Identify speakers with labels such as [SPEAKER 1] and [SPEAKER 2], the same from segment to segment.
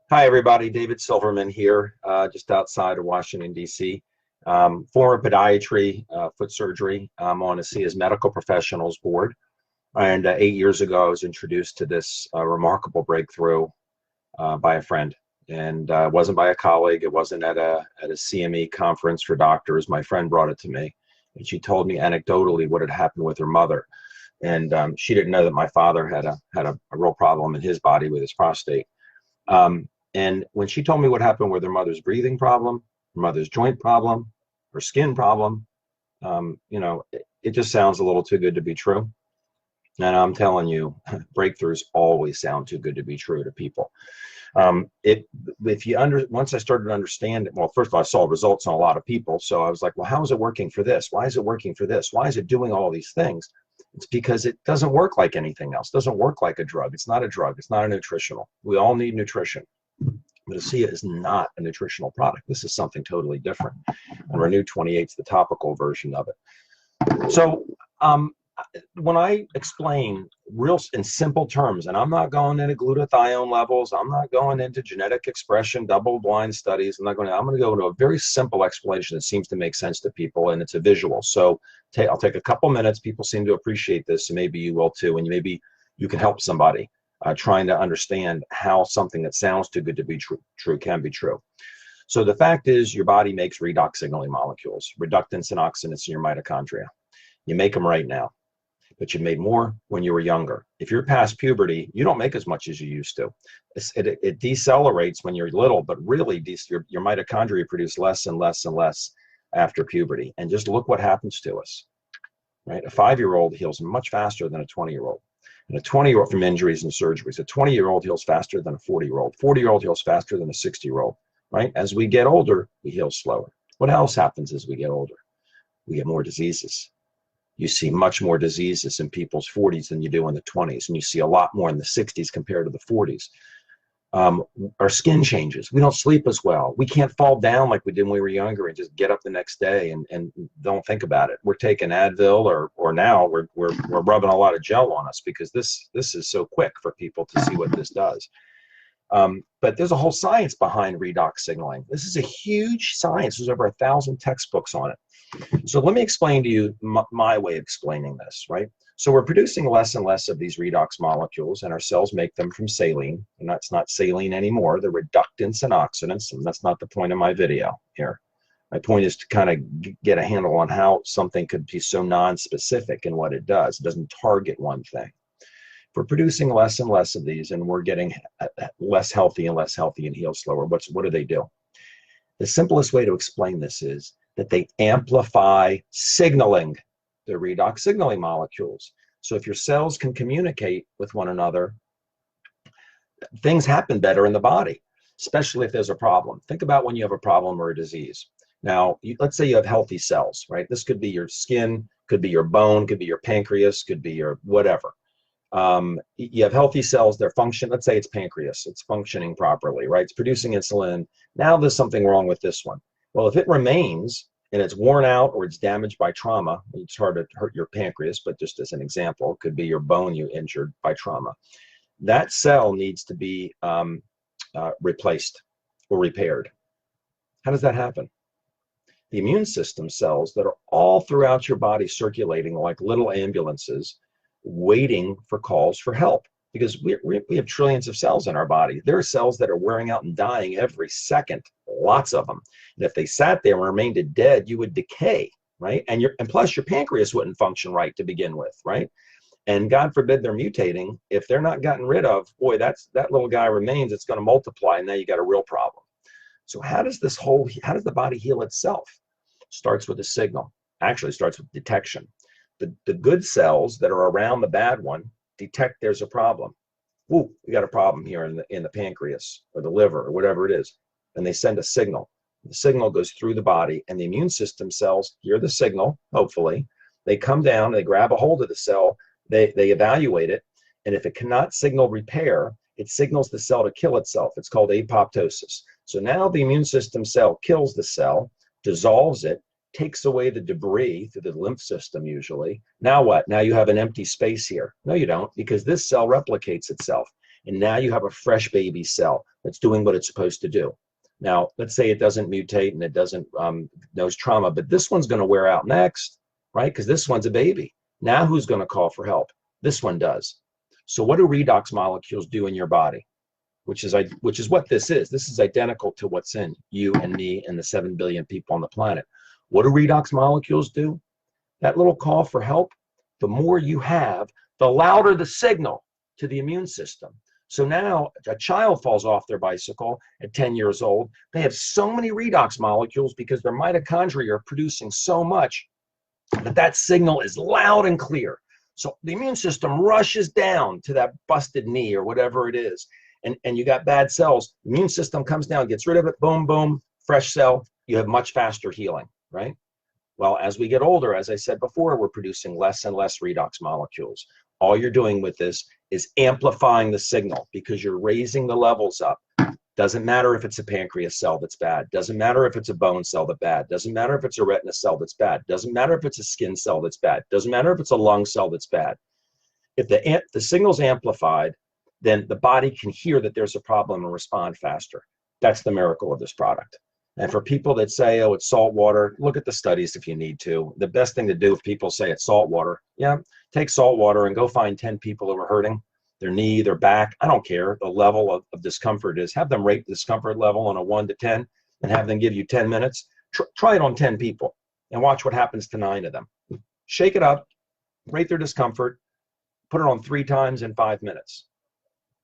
[SPEAKER 1] Hi, everybody. David Silverman here, just outside of Washington, D.C. Former podiatry, foot surgery. I'm on a CS Medical Professionals Board. And 8 years ago, I was introduced to this remarkable breakthrough by a friend. And it wasn't by a colleague. It wasn't at a CME conference for doctors. My friend brought it to me. And she told me anecdotally what had happened with her mother. And she didn't know that my father had a real problem in his body with his prostate. And when she told me what happened with her mother's breathing problem, her mother's joint problem, her skin problem, it just sounds a little too good to be true. And I'm telling you, breakthroughs always sound too good to be true to people. Once I started to understand it, well, first of all, I saw results on a lot of people. So I was like, well, how is it working for this? Why is it working for this? Why is it doing all these things? It's because it doesn't work like anything else. It doesn't work like a drug. It's not a drug. It's not a nutritional. We all need nutrition. But ASEA is not a nutritional product. This is something totally different. And Renew 28 is the topical version of it. So when I explain real in simple terms, and I'm not going into glutathione levels, I'm not going into genetic expression, double-blind studies, I'm going to go into a very simple explanation that seems to make sense to people, and it's a visual. So I'll take a couple minutes. People seem to appreciate this, and maybe you will too, and maybe you can help somebody trying to understand how something that sounds too good to be true can be true. So the fact is, your body makes redox signaling molecules, reductants and oxidants in your mitochondria. You make them right now, but you made more when you were younger. If you're past puberty, you don't make as much as you used to. It decelerates when you're little, but really your mitochondria produce less and less and less after puberty. And just look what happens to us, right? A 5-year-old heals much faster than a 20-year-old. And a 20-year-old from injuries and surgeries. A 20-year-old heals faster than a 40-year-old. 40-year-old heals faster than a 60-year-old, right? As we get older, we heal slower. What else happens as we get older? We get more diseases. You see much more diseases in people's 40s than you do in the 20s, and you see a lot more in the 60s compared to the 40s. Our skin changes. We don't sleep as well. We can't fall down like we did when we were younger and just get up the next day and don't think about it. We're taking Advil, or now we're rubbing a lot of gel on us because this is so quick for people to see what this does. But there's a whole science behind redox signaling. This is a huge science. There's over 1,000 textbooks on it. So let me explain to you my way of explaining this, right? So we're producing less and less of these redox molecules, and our cells make them from saline. And that's not saline anymore. They're reductants and oxidants, and that's not the point of my video here. My point is to kind of get a handle on how something could be so non-specific in what it does. It doesn't target one thing. If we're producing less and less of these, and we're getting less healthy and heal slower, what do they do? The simplest way to explain this is that they amplify signaling, the redox signaling molecules. So if your cells can communicate with one another, things happen better in the body, especially if there's a problem. Think about when you have a problem or a disease. Now, let's say you have healthy cells, right? This could be your skin, could be your bone, could be your pancreas, could be your whatever. You have healthy cells, they're function. Let's say it's pancreas, it's functioning properly, right? It's producing insulin. Now there's something wrong with this one. Well, if it remains and it's worn out or it's damaged by trauma, it's hard to hurt your pancreas, but just as an example, it could be your bone you injured by trauma. That cell needs to be replaced or repaired. How does that happen? The immune system cells that are all throughout your body circulating like little ambulances, waiting for calls for help, because we have trillions of cells in our body. There are cells that are wearing out and dying every second, lots of them. And if they sat there and remained dead, you would decay, right? And plus your pancreas wouldn't function right to begin with, right? And God forbid they're mutating. If they're not gotten rid of, boy, that little guy remains, it's going to multiply, and now you got a real problem. So how does the body heal itself? Starts with a signal. Actually starts with detection. The good cells that are around the bad one detect there's a problem. Ooh, we got a problem here in the pancreas or the liver or whatever it is. And they send a signal. The signal goes through the body, and the immune system cells hear the signal, hopefully. They come down, they grab a hold of the cell, they evaluate it, and if it cannot signal repair, it signals the cell to kill itself. It's called apoptosis. So now the immune system cell kills the cell, dissolves it, takes away the debris through the lymph system usually. Now what? Now you have an empty space here. No, you don't, because this cell replicates itself. And now you have a fresh baby cell that's doing what it's supposed to do. Now, let's say it doesn't mutate and it doesn't knows trauma, but this one's going to wear out next, right? Because this one's a baby. Now who's going to call for help? This one does. So what do redox molecules do in your body? Which is what this is. This is identical to what's in you and me and the 7 billion people on the planet. What do redox molecules do? That little call for help, the more you have, the louder the signal to the immune system. So now a child falls off their bicycle at 10 years old. They have so many redox molecules because their mitochondria are producing so much that that signal is loud and clear. So the immune system rushes down to that busted knee or whatever it is. And you got bad cells. The immune system comes down, gets rid of it, boom, boom, fresh cell. You have much faster healing, right? Well, as we get older, as I said before, we're producing less and less redox molecules. All you're doing with this is amplifying the signal because you're raising the levels up. Doesn't matter if it's a pancreas cell that's bad. Doesn't matter if it's a bone cell that's bad. Doesn't matter if it's a retina cell that's bad. Doesn't matter if it's a skin cell that's bad. Doesn't matter if it's a lung cell that's bad. If the signal's amplified, then the body can hear that there's a problem and respond faster. That's the miracle of this product. And for people that say, oh, it's salt water, look at the studies if you need to. The best thing to do if people say it's salt water, yeah, take salt water and go find 10 people who are hurting, their knee, their back, I don't care, the level of discomfort is. Have them rate the discomfort level on a 1 to 10 and have them give you 10 minutes. Try it on 10 people and watch what happens to 9 of them. Shake it up, rate their discomfort, put it on 3 times in 5 minutes.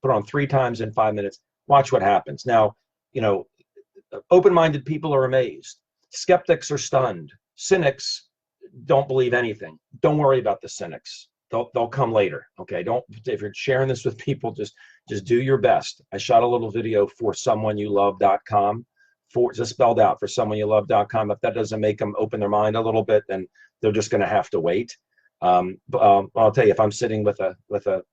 [SPEAKER 1] Put it on 3 times in 5 minutes, watch what happens. Now, you know, open-minded people are amazed. Skeptics are stunned. Cynics don't believe anything. Don't worry about the cynics. They'll come later. Okay. If you're sharing this with people, just do your best. I shot a little video for someoneyouLove.com, just spelled out for someoneyouLove.com. If that doesn't make them open their mind a little bit, then they're just going to have to wait. But I'll tell you, if I'm sitting with a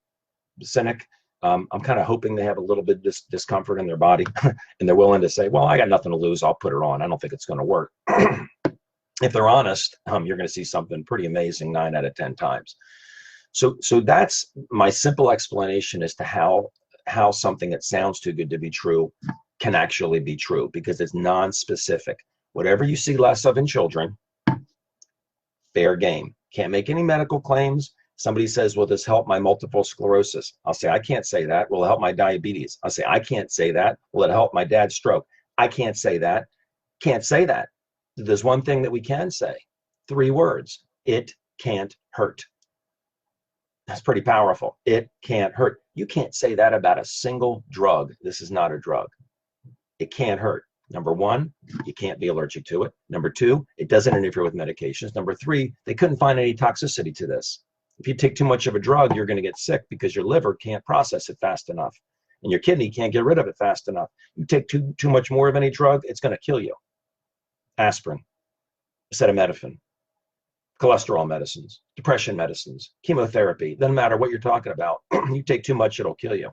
[SPEAKER 1] cynic, I'm kind of hoping they have a little bit of discomfort in their body and they're willing to say, well, I got nothing to lose. I'll put it on. I don't think it's going to work. If they're honest, you're going to see something pretty amazing 9 out of 10 times. So that's my simple explanation as to how something that sounds too good to be true can actually be true, because it's non-specific. Whatever you see less of in children, fair game. Can't make any medical claims. Somebody says, will this help my multiple sclerosis? I'll say, I can't say that. Will it help my diabetes? I'll say, I can't say that. Will it help my dad's stroke? I can't say that. Can't say that. There's one thing that we can say. 3 words. It can't hurt. That's pretty powerful. It can't hurt. You can't say that about a single drug. This is not a drug. It can't hurt. Number 1, you can't be allergic to it. Number 2, it doesn't interfere with medications. Number 3, they couldn't find any toxicity to this. If you take too much of a drug, you're going to get sick because your liver can't process it fast enough. And your kidney can't get rid of it fast enough. You take too much more of any drug, it's going to kill you. Aspirin, acetaminophen, cholesterol medicines, depression medicines, chemotherapy, doesn't matter what you're talking about. You take too much, it'll kill you.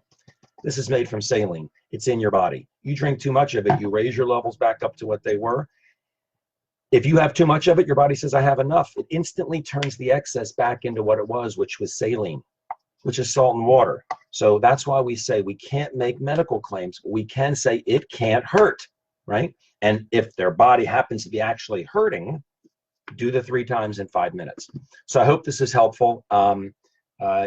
[SPEAKER 1] This is made from saline. It's in your body. You drink too much of it, you raise your levels back up to what they were. If you have too much of it, your body says, I have enough. It instantly turns the excess back into what it was, which was saline, which is salt and water. So that's why we say we can't make medical claims. We can say it can't hurt, right? And if their body happens to be actually hurting, do the 3 times in 5 minutes. So I hope this is helpful.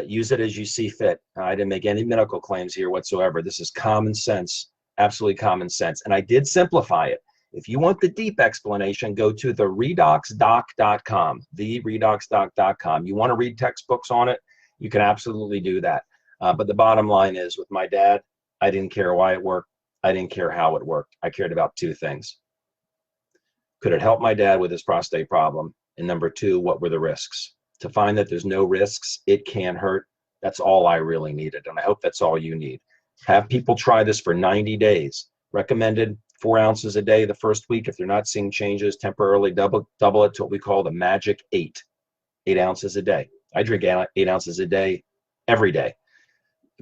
[SPEAKER 1] Use it as you see fit. I didn't make any medical claims here whatsoever. This is common sense, absolutely common sense. And I did simplify it. If you want the deep explanation, go to the redoxdoc.com, theredoxdoc.com. You want to read textbooks on it, you can absolutely do that. But the bottom line is, with my dad, I didn't care why it worked. I didn't care how it worked. I cared about 2 things. Could it help my dad with his prostate problem? And number 2, what were the risks? To find that there's no risks, it can hurt. That's all I really needed. And I hope that's all you need. Have people try this for 90 days. Recommended 4 ounces a day the first week. If they're not seeing changes, temporarily double it to what we call the magic 8. 8 ounces a day. I drink 8 ounces a day every day.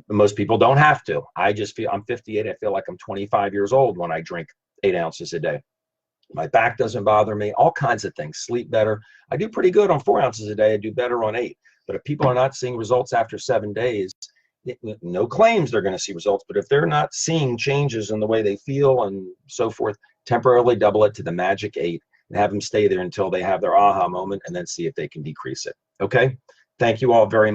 [SPEAKER 1] Most people don't have to. I just feel, I'm 58. I feel like I'm 25 years old when I drink 8 ounces a day. My back doesn't bother me. All kinds of things. Sleep better. I do pretty good on 4 ounces a day. I do better on 8. But if people are not seeing results after 7 days, no claims they're going to see results, but if they're not seeing changes in the way they feel and so forth, temporarily double it to the magic 8 and have them stay there until they have their aha moment, and then see if they can decrease it. Okay? Thank you all very much.